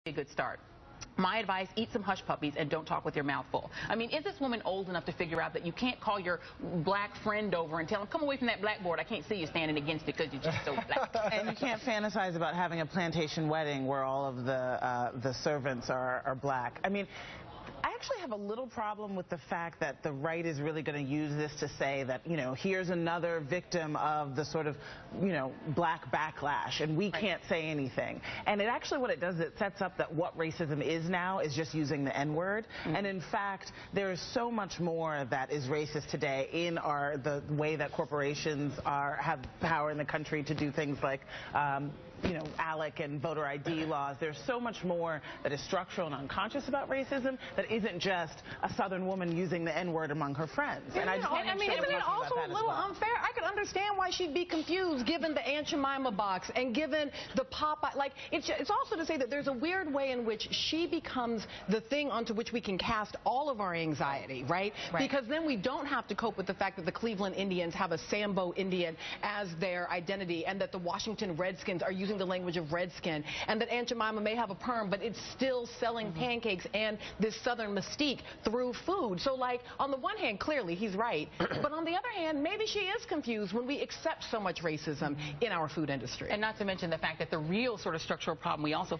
A good start. My advice, eat some hush puppies and don't talk with your mouth full. I mean, is this woman old enough to figure out that you can't call your black friend over and tell him, come away from that blackboard, I can't see you standing against it because you're just so black. And you can't fantasize about having a plantation wedding where all of the servants are black. I mean, I actually have a little problem with the fact that the right is really going to use this to say that, you know, here's another victim of the sort of, you know, black backlash, and we can't say anything. And it actually, what it does, it sets up that what racism is now is just using the N-word. And in fact, there is so much more that is racist today in the way that corporations have power in the country to do things like, you know, ALEC and voter ID laws. There's so much more that is structural and unconscious about racism that isn't just a Southern woman using the N-word among her friends. And I just want to make sure isn't it also a little unfair? I could understand why she'd be confused given the Aunt Jemima box and given the Popeye. Like, it's also to say that there's a weird way in which she becomes the thing onto which we can cast all of our anxiety, right? Because then we don't have to cope with the fact that the Cleveland Indians have a Sambo Indian as their identity, and that the Washington Redskins are using the language of redskin, and that Aunt Jemima may have a perm, but it's still selling pancakes and this Southern mystique through food. So, like, on the one hand, clearly he's right, but on the other hand, maybe she is confused when we accept so much racism in our food industry. And not to mention the fact that the real sort of structural problem we also